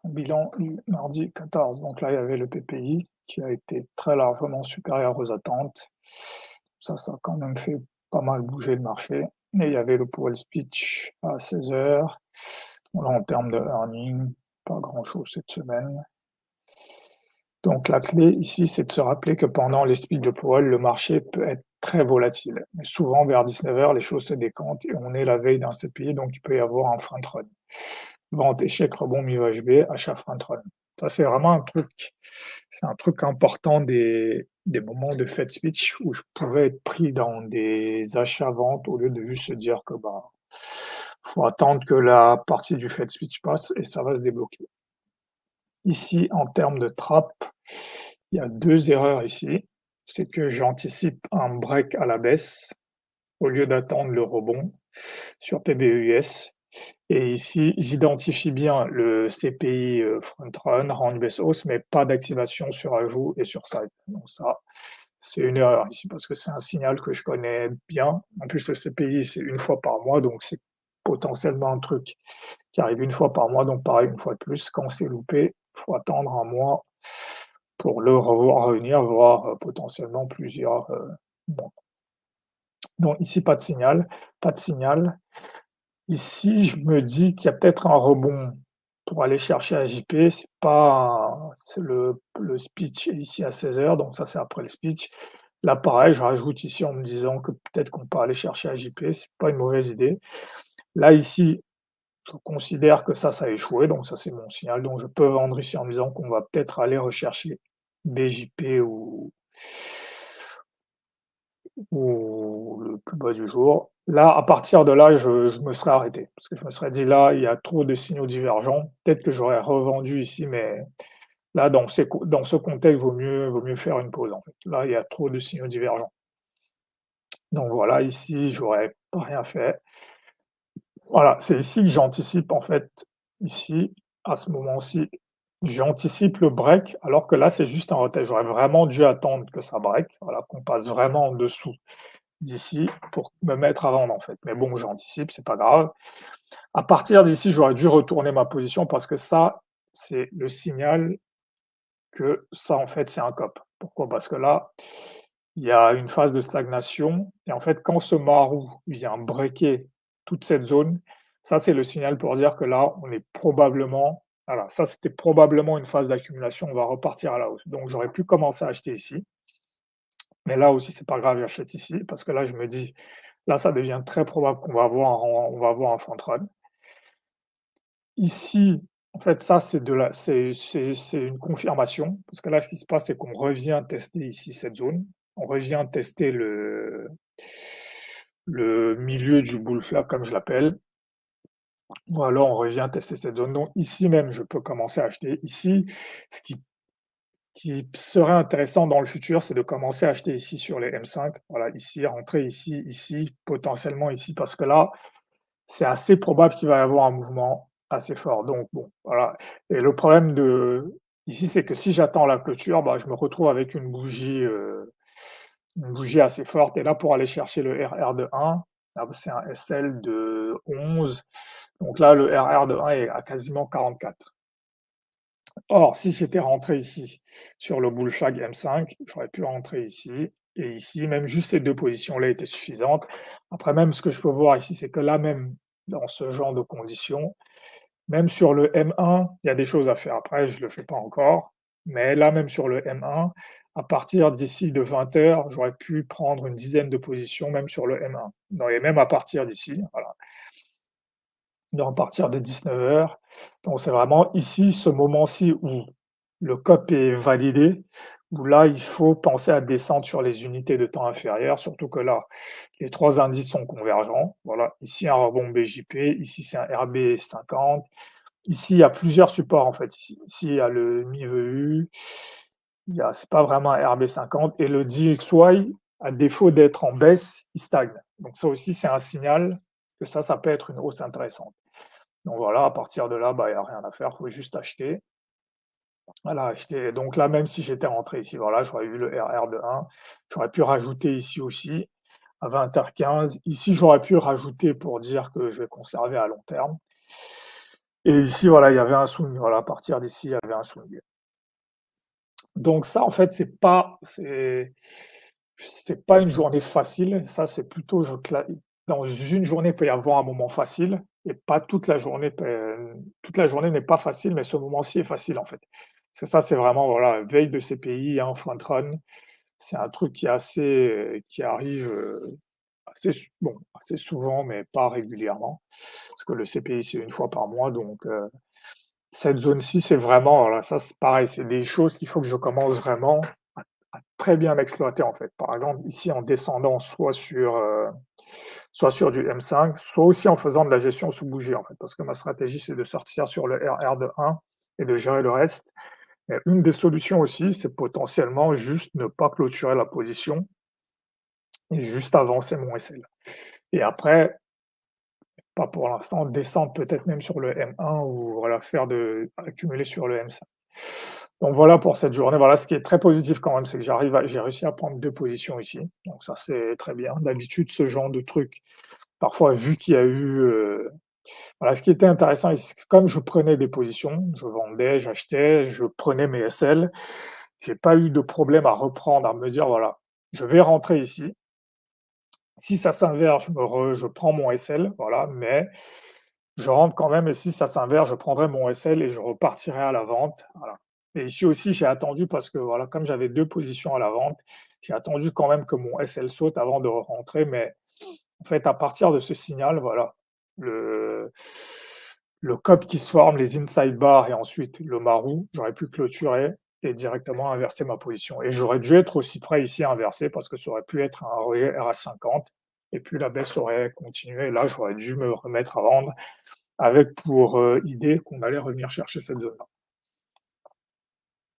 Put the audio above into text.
bilan du mardi 14. Donc là, il y avait le PPI qui a été très largement supérieur aux attentes. Ça a quand même fait pas mal bouger le marché. Et il y avait le Powell Speech à 16 heures. Là, en termes de earnings, pas grand-chose cette semaine. Donc la clé ici, c'est de se rappeler que pendant les speeches de Powell, le marché peut être très volatile. Mais souvent, vers 19 heures, les choses se décantent et on est la veille d'un CPI, donc il peut y avoir un front run. Vente, échec, rebond, MIO-HB, achat, front run. Ça, c'est vraiment c'est un truc important des moments de Fed speech où je pouvais être pris dans des achats-ventes au lieu de juste se dire que faut attendre que la partie du Fed speech passe et ça va se débloquer. Ici, en termes de trap, il y a 2 erreurs ici. C'est que j'anticipe un break à la baisse au lieu d'attendre le rebond sur PBUS. Et ici, j'identifie bien le CPI front run, round baisse hausse, mais pas d'activation sur ajout et sur side. Donc ça, c'est une erreur ici parce que c'est un signal que je connais bien. En plus, le CPI, c'est une fois par mois, donc c'est potentiellement un truc qui arrive une fois par mois. Donc pareil, une fois de plus, quand c'est loupé, il faut attendre un mois pour le revoir revenir, voire potentiellement plusieurs mois. Donc ici, pas de signal, pas de signal. Ici, je me dis qu'il y a peut-être un rebond pour aller chercher à JP. C'est pas c'est le speech est ici à 16 heures, donc ça, c'est après le speech. Là, pareil, je rajoute ici en me disant que peut-être qu'on peut aller chercher à JP, c'est pas une mauvaise idée. Là, ici, je considère que ça a échoué, donc ça, c'est mon signal. Donc je peux vendre ici en me disant qu'on va peut-être aller rechercher BJP ou le plus bas du jour. Là, à partir de là, je me serais arrêté parce que je me serais dit: «Là, il y a trop de signaux divergents». Peut-être que j'aurais revendu ici, mais là, dans ce contexte, vaut mieux faire une pause, en fait. Là, il y a trop de signaux divergents. Donc voilà, ici, j'aurais pas rien fait. Voilà, c'est ici que j'anticipe, en fait, ici, à ce moment-ci, j'anticipe le break, alors que là, c'est juste un retest. J'aurais vraiment dû attendre que ça break, voilà, qu'on passe vraiment en dessous d'ici pour me mettre à vendre, en fait. Mais bon, j'anticipe, c'est pas grave. À partir d'ici, j'aurais dû retourner ma position parce que ça, c'est le signal que ça, en fait, c'est un COP. Pourquoi? Parce que là, il y a une phase de stagnation et en fait, quand ce marou vient breaker toute cette zone, ça, c'est le signal pour dire que là, on est probablement voilà, ça, c'était probablement une phase d'accumulation, on va repartir à la hausse. Donc j'aurais pu commencer à acheter ici, mais là aussi, c'est pas grave, j'achète ici parce que là, je me dis: «Là, ça devient très probable qu'on va avoir un front run». Ici, en fait, ça, c'est de la c'est une confirmation parce que là, ce qui se passe, c'est qu'on revient tester ici cette zone. On revient tester le milieu du bull flag comme je l'appelle, ou alors on revient tester cette zone. Donc ici même, je peux commencer à acheter. Ici, ce qui serait intéressant dans le futur, c'est de commencer à acheter ici sur les M5. Voilà, ici, rentrer ici, potentiellement ici, parce que là, c'est assez probable qu'il va y avoir un mouvement assez fort. Donc bon, voilà. Et le problème ici, c'est que si j'attends la clôture, bah, je me retrouve avec une bougie assez forte. Et là, pour aller chercher le RR de 1, là, c'est un SL de 11. Donc là, le RR de 1 est à quasiment 44. Or, si j'étais rentré ici sur le bull flag M5, j'aurais pu rentrer ici et ici, même juste ces deux positions-là étaient suffisantes. Après, même ce que je peux voir ici, c'est que là même, dans ce genre de conditions, même sur le M1, il y a des choses à faire. Après, je ne le fais pas encore, mais là même sur le M1, à partir d'ici de 20 heures, j'aurais pu prendre une dizaine de positions, même sur le M1. Non, et même à partir d'ici, voilà. Donc à partir de 19 heures. Donc c'est vraiment ici, ce moment-ci où le COP est validé, où là, il faut penser à descendre sur les unités de temps inférieures, surtout que là, les 3 indices sont convergents. Voilà, ici un rebond BJP, ici c'est un RB50. Ici, il y a plusieurs supports en fait. Ici il y a le MIVEU, c'est pas vraiment un RB50 et le DXY, à défaut d'être en baisse, il stagne. Donc ça aussi, c'est un signal que ça peut être une hausse intéressante. Donc voilà, à partir de là, bah, il n'y a rien à faire, il faut juste acheter. Voilà, acheter. Donc là, même si j'étais rentré ici, voilà, j'aurais eu le RR de 1. J'aurais pu rajouter ici aussi à 20h15. Ici, j'aurais pu rajouter pour dire que je vais conserver à long terme. Et ici, voilà, il y avait un swing. Voilà, à partir d'ici, il y avait un swing. Donc ça, en fait, c'est pas une journée facile. Ça, c'est plutôt dans une journée, il peut y avoir un moment facile et pas toute la journée n'est pas facile, mais ce moment-ci est facile, en fait. Parce que ça, c'est vraiment, voilà, veille de CPI, hein, front run. C'est un truc qui arrive, assez souvent, mais pas régulièrement. Parce que le CPI, c'est une fois par mois, donc cette zone-ci, c'est vraiment, voilà, ça, c'est pareil, c'est des choses qu'il faut que je commence vraiment à très bien exploiter, en fait. Par exemple, ici, en descendant soit sur du M5, soit aussi en faisant de la gestion sous bougie, en fait, parce que ma stratégie, c'est de sortir sur le RR de 1 et de gérer le reste. Mais une des solutions aussi, c'est potentiellement juste ne pas clôturer la position et juste avancer mon SL. Et après, pas pour l'instant, descendre peut-être même sur le M1 ou voilà, accumuler sur le M5. Donc voilà pour cette journée. Voilà, ce qui est très positif quand même, c'est que j'ai réussi à prendre 2 positions ici. Donc ça, c'est très bien. D'habitude, ce genre de truc, parfois, vu qu'il y a eu, voilà, ce qui était intéressant ici, c'est que comme je prenais des positions, je vendais, j'achetais, je prenais mes SL, j'ai pas eu de problème à reprendre, à me dire: «Voilà, je vais rentrer ici. Si ça s'inverse, je prends mon SL, voilà, mais je rentre quand même et si ça s'inverse, je prendrai mon SL et je repartirai à la vente, voilà. Et ici aussi, j'ai attendu parce que voilà, comme j'avais 2 positions à la vente, j'ai attendu quand même que mon SL saute avant de rentrer, mais en fait, à partir de ce signal, voilà, le le COP qui se forme, les inside bars et ensuite le marou, j'aurais pu clôturer et directement inverser ma position et j'aurais dû être aussi prêt ici à inverser parce que ça aurait pu être un rejet RH50 et puis la baisse aurait continué et là, j'aurais dû me remettre à vendre avec pour, idée qu'on allait revenir chercher cette zone-là.